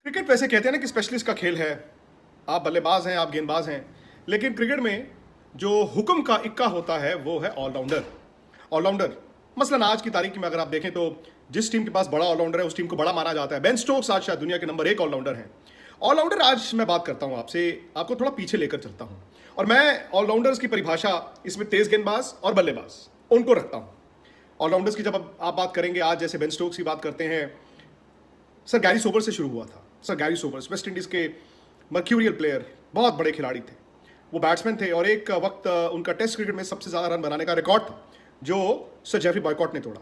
Cricket वैसे कहते हैं ना कि स्पेशलिस्ट का खेल है। आप बल्लेबाज हैं, आप गेंदबाज हैं, लेकिन क्रिकेट में जो हुक्म का इक्का होता है वो है ऑलराउंडर। ऑलराउंडर मसलन आज की तारीख में अगर आप देखें तो जिस टीम के पास बड़ा ऑलराउंडर है उस टीम को बड़ा माना जाता है। बेन स्टोक्स आज शायद दुनिया के नंबर 1 ऑलराउंडर हैं। ऑलराउंडर आज मैं बात करता हूं आपसे, आपको थोड़ा पीछे लेकर चलता हूं और मैं ऑलराउंडर्स की परिभाषा इसमें तेज गेंदबाज और बल्लेबाज उनको रखता हूं। ऑलराउंडर्स की जब आप बात करेंगे, आज जैसे बेन स्टोक्स की बात करते हैं, सर गैरी सोबर्स से शुरू हुआ था। Sir Garry Sobers West Indies के मर्क्यूरियल प्लेयर, बहुत बड़े खिलाड़ी थे। वो बैट्समैन थे और एक वक्त उनका टेस्ट क्रिकेट में सबसे ज्यादा रन बनाने का रिकॉर्ड था जो सर जेफरी बॉयकॉट ने तोड़ा।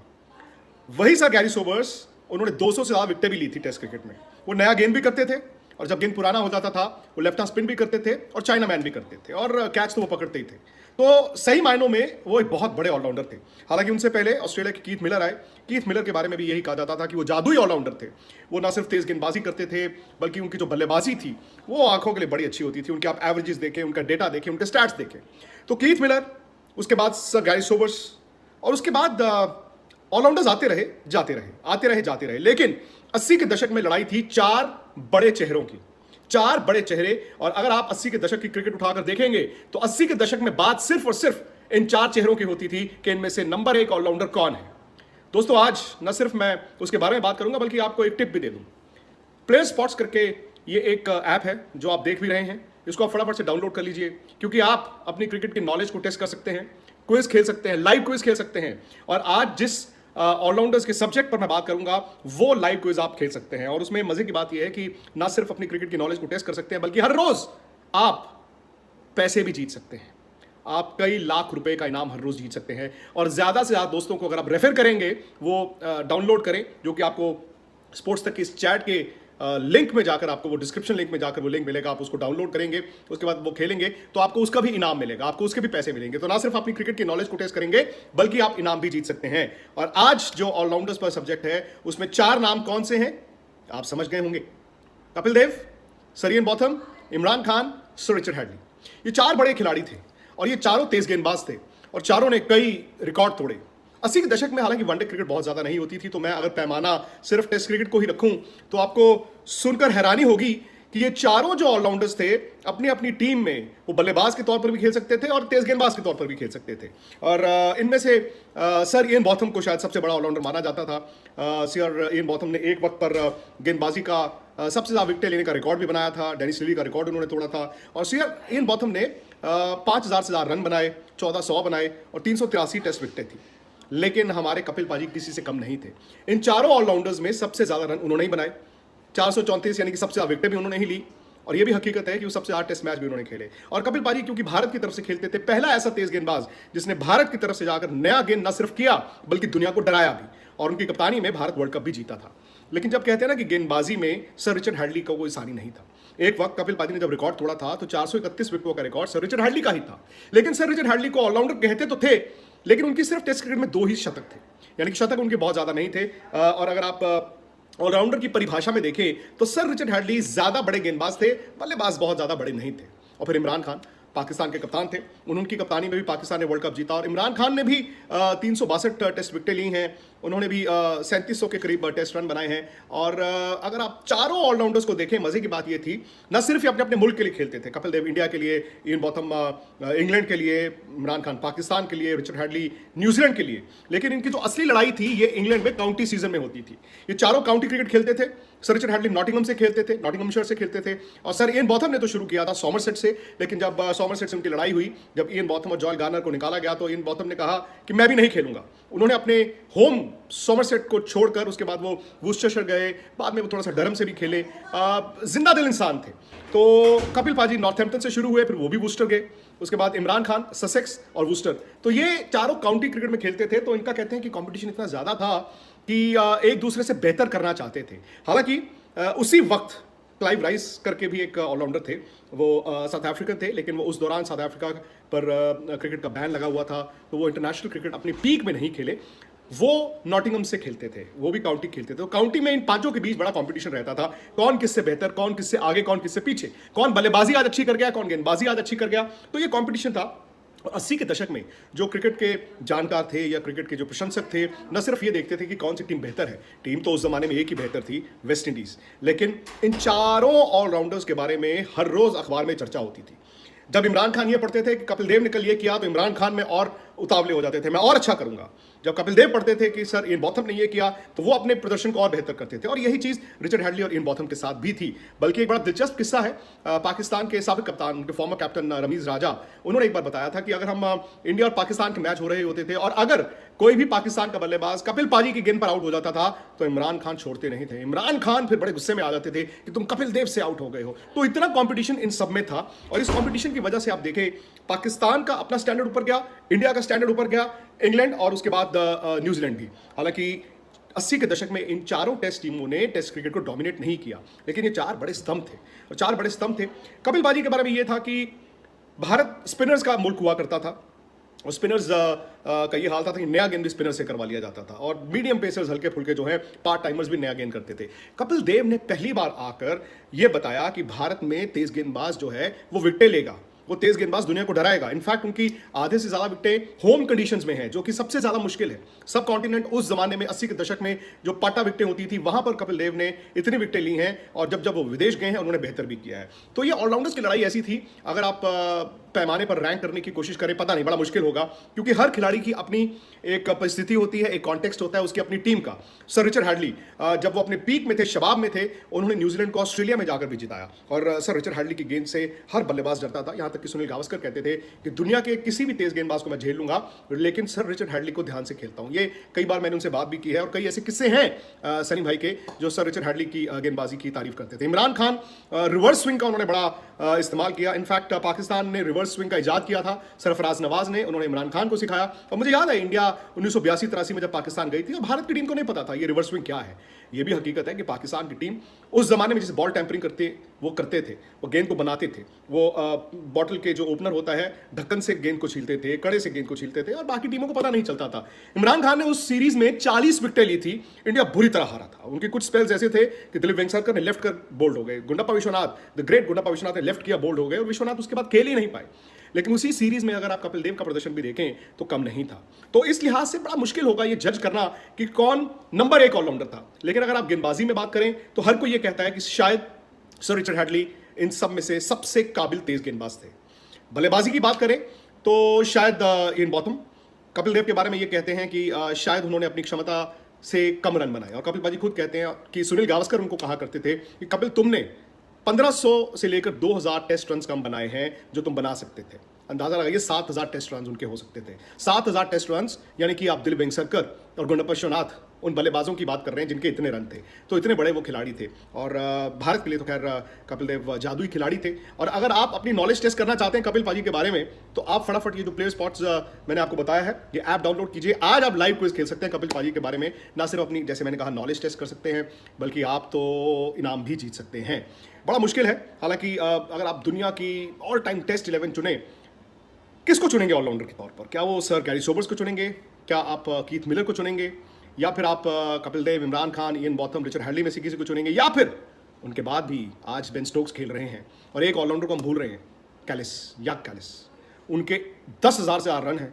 वही सर गैरी सोबर्स, उन्होंने 200 से ज्यादा विकेटें भी ली थी टेस्ट क्रिकेट में। वो नया गेंद भी करते थे और जब गेंद पुराना हो जाता था वो लेफ्ट हैंड स्पिन भी करते थे और चाइना मैन भी करते थे और कैच तो वो पकड़ते ही थे। तो सही मायनों में वो एक बहुत बड़े ऑलराउंडर थे। हालांकि उनसे पहले ऑस्ट्रेलिया के कीथ मिलर आए। कीथ मिलर के बारे में भी यही कहा जाता था कि वो जादुई ऑलराउंडर थे। वो ना सिर्फ तेज गेंदबाजी करते थे बल्कि उनकी जो बल्लेबाजी थी वो आंखों के लिए बड़ी अच्छी होती थी। उनके आप एवरेजेस देखें, उनका डेटा देखें, उनके स्टैट्स देखें। तो कीथ मिलर, उसके बाद सर गैरी सोबर्स और उसके बाद ऑलराउंडर्स आते रहे जाते रहे, आते रहे जाते रहे। लेकिन 80 के दशक में लड़ाई थी 4 बड़े चेहरों की, 4 बड़े चेहरे। और अगर आप 80 के दशक की क्रिकेट उठाकर देखेंगे तो 80 के दशक में बात सिर्फ और सिर्फ इन 4 चेहरों की होती थी कि इनमें से नंबर 1 ऑलराउंडर कौन है। दोस्तों आज न सिर्फ मैं उसके बारे में बात करूंगा बल्कि आपको एक टिप भी दे दूं। प्लेयर स्पॉट्स करके ये एक ऐप है जो आप देख भी रहे हैं। इसको आप फटाफट से डाउनलोड कर लीजिए क्योंकि आप अपनी क्रिकेट की नॉलेज को टेस्ट कर सकते हैं, क्विज खेल सकते हैं, लाइव क्विज खेल सकते हैं। और आज जिस ऑलराउंडर्स के सब्जेक्ट पर मैं बात करूंगा वो लाइव क्विज आप खेल सकते हैं। और उसमें मजे की बात यह है कि ना सिर्फ अपनी क्रिकेट की नॉलेज को टेस्ट कर सकते हैं बल्कि हर रोज आप पैसे भी जीत सकते हैं। आप कई लाख रुपए का इनाम हर रोज जीत सकते हैं। और ज्यादा से ज्यादा दोस्तों को अगर आप रेफर करेंगे वो डाउनलोड करें, जो कि आपको स्पोर्ट्स तक की इस चैट के लिंक में जाकर, आपको वो डिस्क्रिप्शन लिंक में जाकर वो लिंक मिलेगा। आप उसको डाउनलोड करेंगे, उसके बाद वो खेलेंगे तो आपको उसका भी इनाम मिलेगा, आपको उसके भी पैसे मिलेंगे। तो ना सिर्फ अपनी क्रिकेट की नॉलेज को टेस्ट करेंगे बल्कि आप इनाम भी जीत सकते हैं। और आज जो ऑलराउंडर्स पर सब्जेक्ट है उसमें 4 नाम कौन से हैं आप समझ गए होंगे। Kapil Dev, sir Ian Botham, Imran Khan, sir Richard Hadlee. ये 4 बड़े खिलाड़ी थे और ये चारों तेज गेंदबाज थे और चारों ने कई रिकॉर्ड तोड़े। 80 के दशक में हालांकि वनडे क्रिकेट बहुत ज्यादा नहीं होती थी, तो मैं अगर पैमाना सिर्फ टेस्ट क्रिकेट को ही रखूं तो आपको सुनकर हैरानी होगी कि ये चारों जो ऑलराउंडर्स थे अपनी अपनी टीम में वो बल्लेबाज के तौर पर भी खेल सकते थे और तेज गेंदबाज के तौर पर भी खेल सकते थे। और इनमें से सर इयन बॉथम को शायद सबसे बड़ा ऑलराउंडर माना जाता था। सर इयन बॉथम ने एक वक्त पर गेंदबाजी का सबसे ज्यादा विकेट लेने का रिकॉर्ड भी बनाया था। डेनिस लिली का रिकॉर्ड उन्होंने तोड़ा था। और सर इयन बॉथम ने 5000 से ज्यादा रन बनाए, 1400 बनाए और 383 टेस्ट विकेटें थी। लेकिन हमारे कपिल पाजी किसी से कम नहीं थे। इन चारों ऑलराउंडर्स में सबसे ज्यादा रन उन्होंने ही बनाए, 434, यानी कि सबसे ज्यादा विकेटें भी उन्होंने ही ली। और ये भी हकीकत है कि वो सबसे ज्यादा टेस्ट मैच भी उन्होंने खेले। और कपिल पाजी क्योंकि भारत की तरफ से खेलते थे, पहला ऐसा तेज गेंदबाज जिसने भारत की तरफ से जाकर नया गेंद न सिर्फ किया बल्कि दुनिया को डराया भी। और उनकी कप्तानी में भारत वर्ल्ड कप भी जीता था। लेकिन जब कहते हैं ना कि गेंदबाजी में सर रिचर्ड हैडली का कोई सानी नहीं था। एक वक्त कपिल पाजी ने जब रिकॉर्ड तोड़ा था तो 431 विकेटों का रिकॉर्ड सर रिचर्ड हैडली का ही था। लेकिन सर रिचर्ड हैडली को ऑलराउंडर कहते तो थे, लेकिन उनकी सिर्फ टेस्ट क्रिकेट में 2 ही शतक थे, यानी कि शतक उनके बहुत ज्यादा नहीं थे। और अगर आप ऑलराउंडर की परिभाषा में देखें तो सर रिचर्ड हैडली ज्यादा बड़े गेंदबाज थे, बल्लेबाज बहुत ज्यादा बड़े नहीं थे। और फिर इमरान खान पाकिस्तान के कप्तान थे, उनकी कप्तानी में भी पाकिस्तान ने वर्ल्ड कप जीता। और इमरान खान ने भी 362 टेस्ट विकेटें ली हैं, उन्होंने भी 3700 के करीब टेस्ट रन बनाए हैं। और अगर आप चारों ऑलराउंडर्स को देखें, मजे की बात ये थी न सिर्फ ये अपने अपने मुल्क के लिए खेलते थे। कपिल देव इंडिया के लिए, इयन बॉथम इंग्लैंड के लिए, इमरान खान पाकिस्तान के लिए, रिचर्ड हैडली न्यूजीलैंड के लिए। लेकिन इनकी जो असली लड़ाई थी ये इंग्लैंड में काउंटी सीजन में होती थी। ये चारों काउंटी क्रिकेट खेलते थे। सर रिचर्ड हैडली नॉटिंघम से खेलते थे, नॉटिंघमशायर से खेलते थे। और सर इयन बॉथम ने तो शुरू किया था सॉमरसेट से, लेकिन जब सॉमरसेट से उनकी लड़ाई हुई, जब इयन बॉथम और जॉयल गार्नर को निकाला गया तो इयन बॉथम ने कहा कि मैं भी नहीं खेलूंगा। उन्होंने अपने होम सॉमरसेट को छोड़कर उसके बाद वो वुस्टरशायर गए, बाद में वो थोड़ा सा डरहम से भी खेले। जिंदा दिल इंसान थे। तो कपिल पाजी नॉर्थहैम्पटन से शुरू हुए, फिर वो भी वुस्टर गए, उसके बाद इमरान खान ससेक्स और वुस्टर। तो ये चारों काउंटी क्रिकेट में खेलते थे। तो इनका कहते हैं कि कंपटीशन इतना ज्यादा था कि एक दूसरे से बेहतर करना चाहते थे। हालांकि उसी वक्त क्लाइव राइस करके भी एक ऑलराउंडर थे, वो साउथ अफ्रीकन थे, लेकिन वो उस दौरान साउथ अफ्रीका पर क्रिकेट का बैन लगा हुआ था, तो वो इंटरनेशनल क्रिकेट अपनी पीक में नहीं खेले। वो नॉटिंघम से खेलते थे, वो भी काउंटी खेलते थे। तो काउंटी में इन पांचों के बीच बड़ा कंपटीशन रहता था, कौन किससे बेहतर, कौन किससे आगे, कौन किससे पीछे, कौन बल्लेबाजी आज अच्छी कर गया, कौन गेंदबाजी आज अच्छी कर गया। तो ये कंपटीशन था। और 80 के दशक में जो क्रिकेट के जानकार थे या क्रिकेट के जो प्रशंसक थे, न सिर्फ ये देखते थे कि कौन सी टीम बेहतर है, टीम तो उस जमाने में एक ही बेहतर थी, वेस्ट इंडीज, लेकिन इन चारों ऑलराउंडर्स के बारे में हर रोज अखबार में चर्चा होती थी। जब इमरान खान ये पढ़ते थे कि कपिल देव ने कल ये किया, तो इमरान खान में और उतावले हो जाते थे, मैं और अच्छा करूंगा। जब कपिल देव पढ़ते थे कि सर इन बॉथम ने ये किया, तो वो अपने प्रदर्शन को और बेहतर करते थे। और यही चीज रिचर्ड हैडली और इन बॉथम के साथ भी थी। बल्कि एक बड़ा दिलचस्प किस्सा है, पाकिस्तान के साबिक कप्तान, उनके फॉर्मर कैप्टन रमीज राजा, उन्होंने एक बार बताया था कि अगर हम इंडिया और पाकिस्तान के मैच हो रहे होते थे और अगर कोई भी पाकिस्तान का बल्लेबाज कपिल पाजी की गेंद पर आउट हो जाता था, तो इमरान खान छोड़ते नहीं थे। इमरान खान फिर बड़े गुस्से में आ जाते थे कि तुम कपिल देव से आउट हो गए हो। तो इतना कंपटीशन इन सब में था, और इस कंपटीशन की वजह से आप देखें, पाकिस्तान का अपना स्टैंडर्ड ऊपर गया, इंडिया का स्टैंडर्ड ऊपर गया, इंग्लैंड और उसके बाद न्यूजीलैंड भी। हालांकि 80 के दशक में इन चारों टेस्ट टीमों ने टेस्ट क्रिकेट को डोमिनेट नहीं किया, लेकिन ये चार बड़े स्तंभ थे। और चार बड़े स्तंभ थे। कपिल पाजी के बारे में ये था कि भारत स्पिनर्स का मुल्क हुआ करता था, और स्पिनर्स का ये हाल था कि नया गेंद भी स्पिनर से करवा लिया जाता था, और मीडियम पेसर्स हल्के फुल्के जो हैं पार्ट टाइमर्स भी नया गेंद करते थे। कपिल देव ने पहली बार आकर यह बताया कि भारत में तेज गेंदबाज जो है वो विकेटें लेगा, वो तेज गेंदबाज दुनिया को डराएगा। इनफैक्ट उनकी आधे से ज्यादा विकेटें होम कंडीशंस में है, जो कि सबसे ज्यादा मुश्किल है। सब कॉन्टिनेंट उस जमाने में 80 के दशक में जो पाटा विकेटें होती थी, वहां पर कपिल देव ने इतनी विकेटें ली हैं, और जब जब वो विदेश गए हैं उन्होंने बेहतर भी किया है। तो ये ऑलराउंडर्स की लड़ाई ऐसी थी, अगर आप पैमाने पर रैंक करने की कोशिश करें, पता नहीं, बड़ा मुश्किल होगा, क्योंकि हर खिलाड़ी की अपनी एक परिस्थिति होती है, एक कॉन्टेक्स्ट होता है उसकी अपनी टीम का। सर रिचर्ड हैडली जब वो अपने पीक में थे, शबाब में थे, उन्होंने न्यूजीलैंड को ऑस्ट्रेलिया में जाकर भी जिताया, और सर रिचर्ड हैडली की गेंद से हर बल्लेबाज डरता था। यहां तक कि सुनील गावस्कर कहते थे कि दुनिया के किसी भी तेज गेंदबाज को मैं झेल लूंगा, लेकिन सर रिचर्ड हैडली को ध्यान से खेलता हूं। ये कई बार मैंने उनसे बात भी की है, और कई ऐसे किस्से हैं सनी भाई के जो सर रिचर्ड हैडली की गेंदबाजी की तारीफ करते थे। इमरान खान, रिवर्स स्विंग का उन्होंने बड़ा इस्तेमाल किया। इनफैक्ट पाकिस्तान ने रिवर्स स्विंग का इजाद किया था सरफराज नवाज ने, उन्होंने इमरान खान को सिखाया। और मुझे याद है इंडिया 1982-83 में जब पाकिस्तान गई थी, और भारत की टीम को नहीं पता था ये रिवर्स स्विंग क्या है। ये भी हकीकत है कि पाकिस्तान की टीम उस जमाने में जिसे बॉल टेम्परिंग करते थे, वो गेंद को बनाते थे, वो बॉटल के जो ओपनर होता है ढक्कन से गेंद को छीलते थे, कड़े से गेंद को छीलते थे, और बाकी टीमों को पता नहीं चलता था। इमरान खान ने उस सीरीज में 40 विकेटें ली थी, इंडिया बुरी तरह हारा था। उनके कुछ स्पेल्स ऐसे थे कि दिलीप वेंगसरकर ने लेफ्ट कर बोल्ड हो गए, गुंडप्पा विश्वनाथ, द ग्रेट गुंडप्पा विश्वनाथ ने लेफ्ट किया, बोल्ड हो गए, और विश्वनाथ उसके बाद खेल ही नहीं पाए। लेकिन उसी सीरीज में अगर आप कपिल देव का प्रदर्शन भी देखें तो कम नहीं था। तो इस लिहाज से बड़ा मुश्किल होगा ये जज करना कि कौन नंबर 1 ऑलराउंडर था। लेकिन अगर आप गेंदबाजी में बात करें तो हर कोई ये कहता है कि शायद सर रिचर्ड हैडली इन सब में से सबसे काबिल तेज गेंदबाज थे। बल्लेबाजी की बात करें तो शायद इयन बॉथम। कपिल देव के बारे में ये कहते हैं कि शायद उन्होंने अपनी क्षमता से कम रन बनाए, और कपिल पाजी खुद कहते हैं कि सुनील गावस्कर उनको कहा करते थे कि कपिल, तुमने 1500 से लेकर 2000 टेस्ट रन कम बनाए हैं जो तुम बना सकते थे। अंदाजा लगाइए, 7000 टेस्ट रन उनके हो सकते थे। 7000 टेस्ट रन, यानी कि आप दिलीप वेंगसरकर और गुंडप्पा विश्वनाथ उन बल्लेबाजों की बात कर रहे हैं जिनके इतने रन थे। तो इतने बड़े वो खिलाड़ी थे, और भारत के लिए तो खैर कपिल देव जादुई खिलाड़ी थे। और अगर आप अपनी नॉलेज टेस्ट करना चाहते हैं कपिल पाजी के बारे में, तो आप फटाफट ये जो प्लेयर स्पॉट्स मैंने आपको बताया है, ये ऐप डाउनलोड कीजिए। आज आप लाइव क्विज खेल सकते हैं कपिल पाजी के बारे में। ना सिर्फ अपनी, जैसे मैंने कहा, नॉलेज टेस्ट कर सकते हैं, बल्कि आप तो इनाम भी जीत सकते हैं। बड़ा मुश्किल है। हालांकि अगर आप दुनिया की ऑल टाइम टेस्ट 11 चुने, किसको चुनेंगे ऑलराउंडर के तौर पर? क्या वो सर गैरी सोबर्स को चुनेंगे? क्या आप कीथ मिलर को चुनेंगे? या फिर आप Kapil Dev, Imran Khan, Ian Botham, Richard Hadlee में से किसी को चुनेंगे? या फिर उनके बाद भी आज बेन स्टोक्स खेल रहे हैं, और एक ऑलराउंडर को हम भूल रहे हैं, याक कैलिस। उनके 10,000 से ज्यादा रन हैं।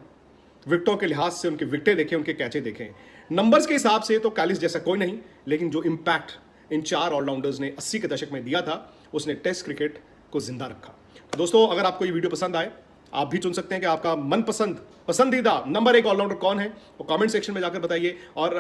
विकेटों के लिहाज से उनके विकेटें देखें, उनके कैचे देखें, नंबर्स के हिसाब से तो कैलिस जैसा कोई नहीं, लेकिन जो इंपैक्ट इन चार ऑलराउंडर्स ने 80 के दशक में दिया था, उसने टेस्ट क्रिकेट को जिंदा रखा। तो दोस्तों, अगर आपको ये वीडियो पसंद आए, आप भी चुन सकते हैं कि आपका पसंदीदा नंबर 1 ऑलराउंडर कौन है, वो कमेंट सेक्शन में जाकर बताइए। और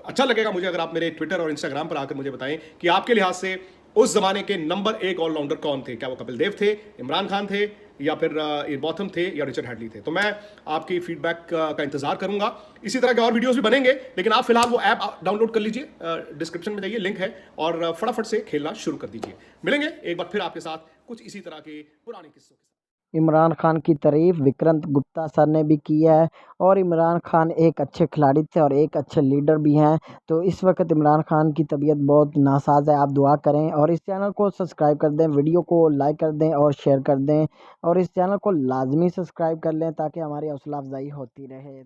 अच्छा लगेगा मुझे अगर आप मेरे ट्विटर और इंस्टाग्राम पर आकर मुझे बताएं कि आपके लिहाज से उस जमाने के नंबर 1 ऑलराउंडर कौन थे। क्या वो कपिल देव थे, इमरान खान थे, या फिर इयन बॉथम थे, या रिचर्ड हैडली थे? तो मैं आपकी फीडबैक का इंतजार करूंगा। इसी तरह के और वीडियोस भी बनेंगे, लेकिन आप फिलहाल वो ऐप डाउनलोड कर लीजिए, डिस्क्रिप्शन में जाइए, लिंक है, और फटाफट से खेलना शुरू कर दीजिए। मिलेंगे एक बार फिर आपके साथ कुछ इसी तरह के पुराने किस्सों के साथ। इमरान खान की तारीफ विक्रांत गुप्ता सर ने भी की है, और इमरान खान एक अच्छे खिलाड़ी थे और एक अच्छे लीडर भी हैं। तो इस वक्त इमरान खान की तबीयत बहुत नासाज है, आप दुआ करें, और इस चैनल को सब्सक्राइब कर दें, वीडियो को लाइक कर दें और शेयर कर दें, और इस चैनल को लाजमी सब्सक्राइब कर लें ताकि हमारी हौसला अफजाई होती रहे।